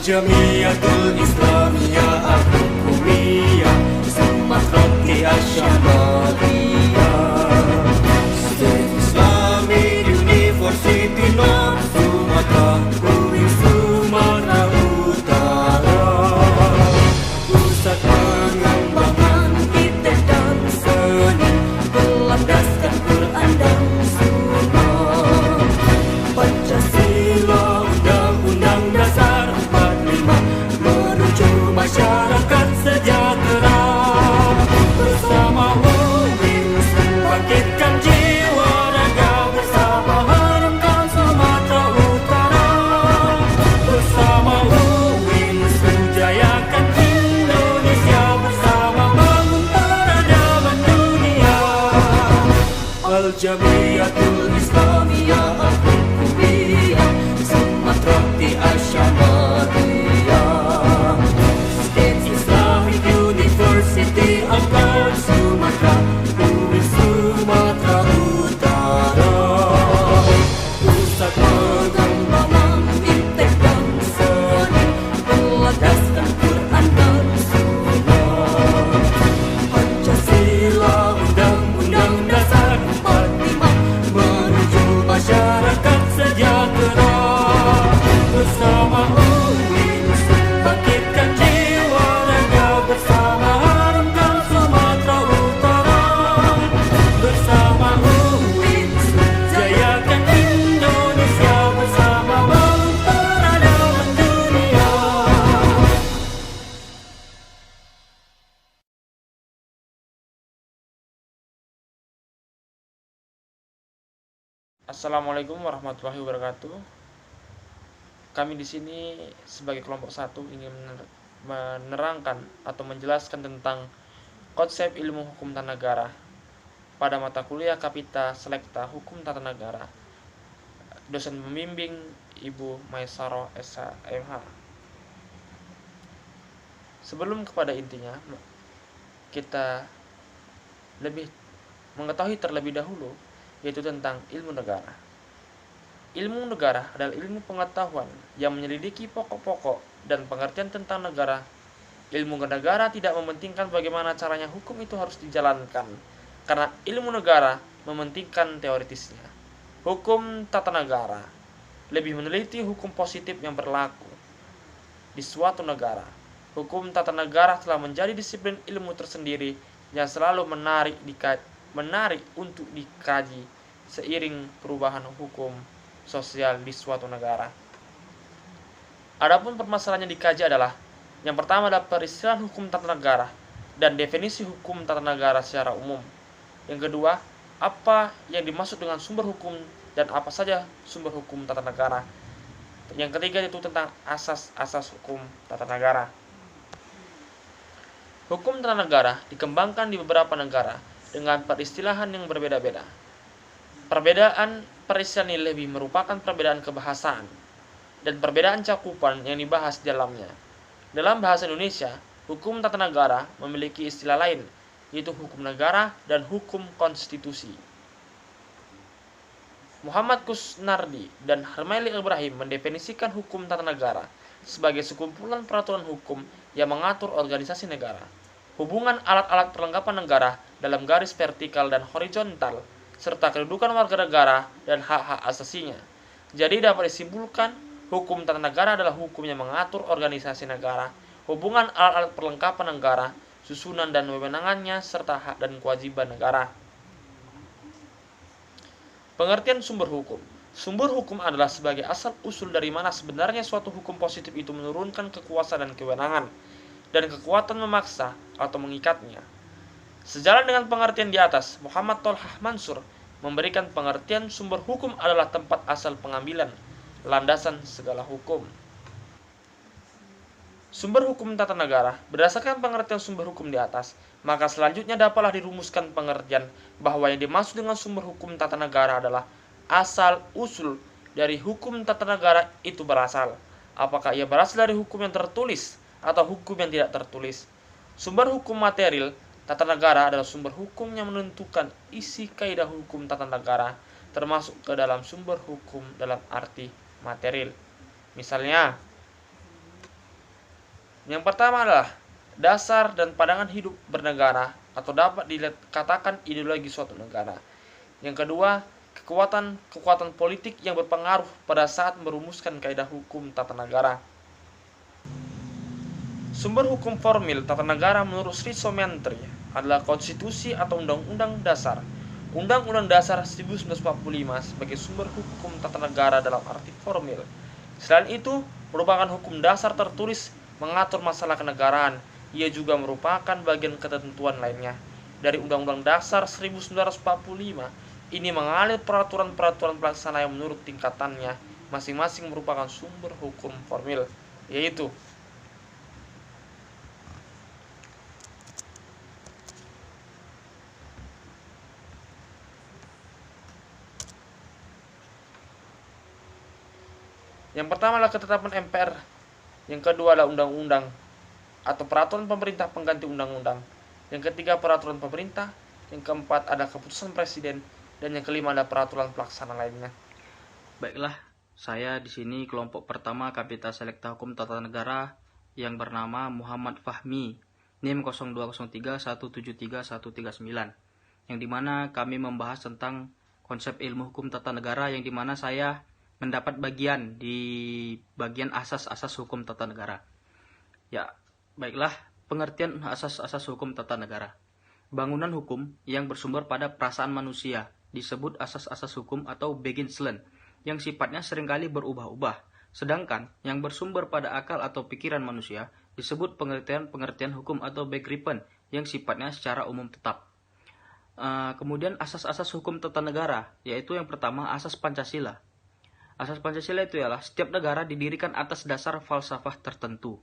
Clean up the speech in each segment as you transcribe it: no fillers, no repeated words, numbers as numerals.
Al-Jamiatul Islamiyah Al-Hukumiyah Sumatrati Asyamadiyah State Islamic University North Sumatra Uin Sumatera Utara Pusat pengembangan iptek dan seni Berlandaskan Quran dan Sunnah Pancasila Undang-Undang Dasar 45 menuju masyarakat sejahtera bersama UIN bangkitkan jiwa raga bersama harumkan Sumatera Utara bersama UIN jayakan Indonesia bersama bangun peradaban dunia Al-Jamiatul Islamiyah Al-Hukumiyah Sumatrati Asyamadiyah State Islamic University of God Sumatra Uin Sumatera Utara Pusat pengembangan iptek dan seni Berlandaskan Quran dan Sunnah Pancasila Undang-Undang Dasar 45 menuju masyarakat sejahtera bersama UIN bangkitkan jiwa raga bersama harumkan Sumatera Utara bersama UIN jayakan Indonesia bersama bangun peradaban dunia. Assalamualaikum warahmatullahi wabarakatuh. Kami di sini sebagai kelompok 1 ingin menerangkan atau menjelaskan tentang konsep ilmu hukum tata negara pada mata kuliah Kapita Selekta Hukum Tata Negara. Dosen pembimbing Ibu Maisaro SH.MH. Sebelum kepada intinya, kita lebih mengetahui terlebih dahulu yaitu tentang ilmu negara. Ilmu negara adalah ilmu pengetahuan yang menyelidiki pokok-pokok dan pengertian tentang negara. Ilmu negara tidak mementingkan bagaimana caranya hukum itu harus dijalankan, karena ilmu negara mementingkan teoritisnya. Hukum tata negara lebih meneliti hukum positif yang berlaku di suatu negara. Hukum tata negara telah menjadi disiplin ilmu tersendiri yang selalu menarik untuk dikaji seiring perubahan hukum sosial di suatu negara. Adapun permasalahan yang dikaji adalah yang pertama adalah peristilahan hukum tata negara dan definisi hukum tata negara secara umum. Yang kedua, apa yang dimaksud dengan sumber hukum dan apa saja sumber hukum tata negara. Yang ketiga itu tentang asas-asas hukum tata negara. Hukum tata negara dikembangkan di beberapa negara dengan peristilahan yang berbeda-beda. Perbedaan peristilahan ini lebih merupakan perbedaan kebahasaan dan perbedaan cakupan yang dibahas di dalamnya. Dalam bahasa Indonesia, hukum tata negara memiliki istilah lain, yaitu hukum negara dan hukum konstitusi. Muhammad Kusnardi dan Hermaili Ibrahim mendefinisikan hukum tata negara sebagai sekumpulan peraturan hukum yang mengatur organisasi negara, hubungan alat-alat perlengkapan negara dalam garis vertikal dan horizontal, serta kedudukan warga negara dan hak-hak asasinya. Jadi dapat disimpulkan, hukum tata negara adalah hukum yang mengatur organisasi negara, hubungan alat-alat perlengkapan negara, susunan dan wewenangannya, serta hak dan kewajiban negara. Pengertian sumber hukum. Sumber hukum adalah sebagai asal-usul dari mana sebenarnya suatu hukum positif itu menurunkan kekuasaan dan kewenangan, dan kekuatan memaksa atau mengikatnya. Sejalan dengan pengertian di atas, Muhammad Tolhah Mansur memberikan pengertian sumber hukum adalah tempat asal pengambilan, landasan segala hukum. Sumber hukum tata negara. Berdasarkan pengertian sumber hukum di atas, maka selanjutnya dapatlah dirumuskan pengertian bahwa yang dimaksud dengan sumber hukum tata negara adalah asal-usul dari hukum tata negara itu berasal. Apakah ia berasal dari hukum yang tertulis atau hukum yang tidak tertulis. Sumber hukum material tata negara adalah sumber hukum yang menentukan isi kaidah hukum tata negara, termasuk ke dalam sumber hukum dalam arti material. Misalnya, Yang pertama adalah dasar dan pandangan hidup bernegara atau dapat dikatakan ideologi suatu negara. Yang kedua, kekuatan politik yang berpengaruh pada saat merumuskan kaidah hukum tata negara. Sumber hukum formil tata negara menurut Sri Somentri adalah konstitusi atau undang-undang dasar. Undang-undang dasar 1945 sebagai sumber hukum tata negara dalam arti formil. Selain itu, merupakan hukum dasar tertulis mengatur masalah kenegaraan. Ia juga merupakan bagian ketentuan lainnya dari Undang-Undang Dasar 1945. Ini mengalir peraturan-peraturan pelaksana yang menurut tingkatannya masing-masing merupakan sumber hukum formil, yaitu yang pertama adalah ketetapan MPR, yang kedua adalah undang-undang atau peraturan pemerintah pengganti undang-undang, yang ketiga peraturan pemerintah, yang keempat ada keputusan presiden, dan yang kelima ada peraturan pelaksana lainnya. Baiklah, saya di sini kelompok pertama Kapita Selekta Hukum Tata Negara yang bernama Muhammad Fahmi, NIM 0203173139, yang dimana kami membahas tentang konsep ilmu hukum tata negara, yang dimana saya mendapat bagian di bagian asas-asas hukum tata negara. Ya, baiklah, pengertian asas-asas hukum tata negara. Bangunan hukum yang bersumber pada perasaan manusia disebut asas-asas hukum atau Beginsland, yang sifatnya seringkali berubah-ubah. Sedangkan yang bersumber pada akal atau pikiran manusia disebut pengertian hukum atau Begrippen, yang sifatnya secara umum tetap. Kemudian asas-asas hukum tata negara, yaitu yang pertama asas Pancasila. Asas Pancasila itu ialah setiap negara didirikan atas dasar falsafah tertentu.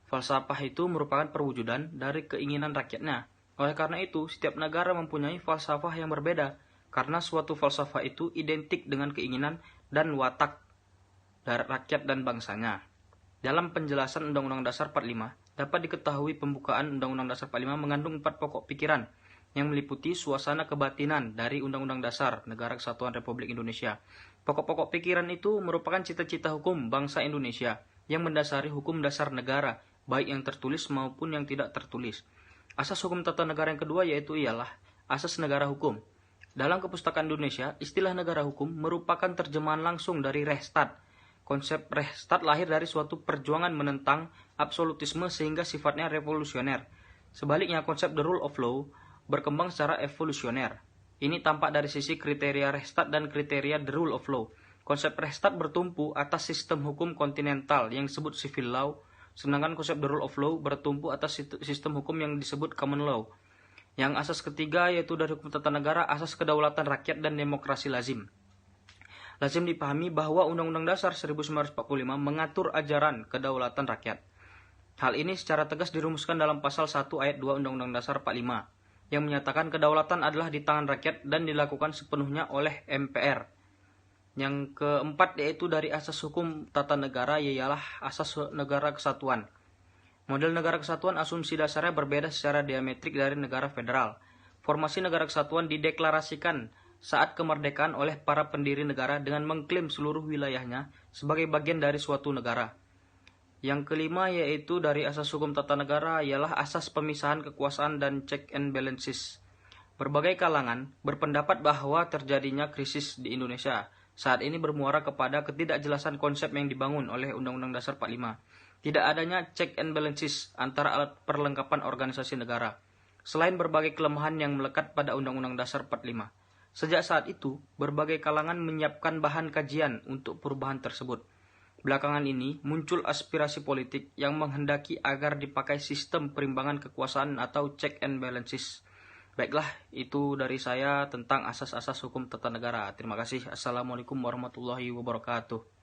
Falsafah itu merupakan perwujudan dari keinginan rakyatnya. Oleh karena itu, setiap negara mempunyai falsafah yang berbeda, karena suatu falsafah itu identik dengan keinginan dan watak dari rakyat dan bangsanya. Dalam penjelasan Undang-Undang Dasar 45, dapat diketahui pembukaan Undang-Undang Dasar 45 mengandung 4 pokok pikiran yang meliputi suasana kebatinan dari Undang-Undang Dasar Negara Kesatuan Republik Indonesia. Pokok-pokok pikiran itu merupakan cita-cita hukum bangsa Indonesia yang mendasari hukum dasar negara, baik yang tertulis maupun yang tidak tertulis. Asas hukum tata negara yang kedua yaitu ialah asas negara hukum. Dalam Kepustakaan Indonesia, istilah negara hukum merupakan terjemahan langsung dari Reichsstaat. Konsep Reichsstaat lahir dari suatu perjuangan menentang absolutisme sehingga sifatnya revolusioner. Sebaliknya, konsep the rule of law berkembang secara evolusioner. Ini tampak dari sisi kriteria Reichsstaat dan kriteria the rule of law. Konsep Reichsstaat bertumpu atas sistem hukum kontinental yang disebut civil law, sedangkan konsep the rule of law bertumpu atas sistem hukum yang disebut common law. Yang asas ketiga yaitu dari hukum tata negara, asas kedaulatan rakyat dan demokrasi lazim. Lazim dipahami bahwa Undang-Undang Dasar 1945 mengatur ajaran kedaulatan rakyat. Hal ini secara tegas dirumuskan dalam pasal 1 ayat 2 Undang-Undang Dasar 45, yang menyatakan kedaulatan adalah di tangan rakyat dan dilakukan sepenuhnya oleh MPR. Yang keempat yaitu dari asas hukum tata negara ialah asas negara kesatuan. Model negara kesatuan asumsi dasarnya berbeda secara diametrik dari negara federal. Formasi negara kesatuan dideklarasikan saat kemerdekaan oleh para pendiri negara dengan mengklaim seluruh wilayahnya sebagai bagian dari suatu negara. Yang kelima yaitu dari asas hukum tata negara ialah asas pemisahan kekuasaan dan check and balances. Berbagai kalangan berpendapat bahwa terjadinya krisis di Indonesia saat ini bermuara kepada ketidakjelasan konsep yang dibangun oleh Undang-Undang Dasar 45. Tidak adanya check and balances antara alat perlengkapan organisasi negara, selain berbagai kelemahan yang melekat pada Undang-Undang Dasar 45. Sejak saat itu, berbagai kalangan menyiapkan bahan kajian untuk perubahan tersebut. Belakangan ini muncul aspirasi politik yang menghendaki agar dipakai sistem perimbangan kekuasaan atau check and balances. Baiklah, itu dari saya tentang asas-asas hukum tata negara. Terima kasih. Assalamualaikum warahmatullahi wabarakatuh.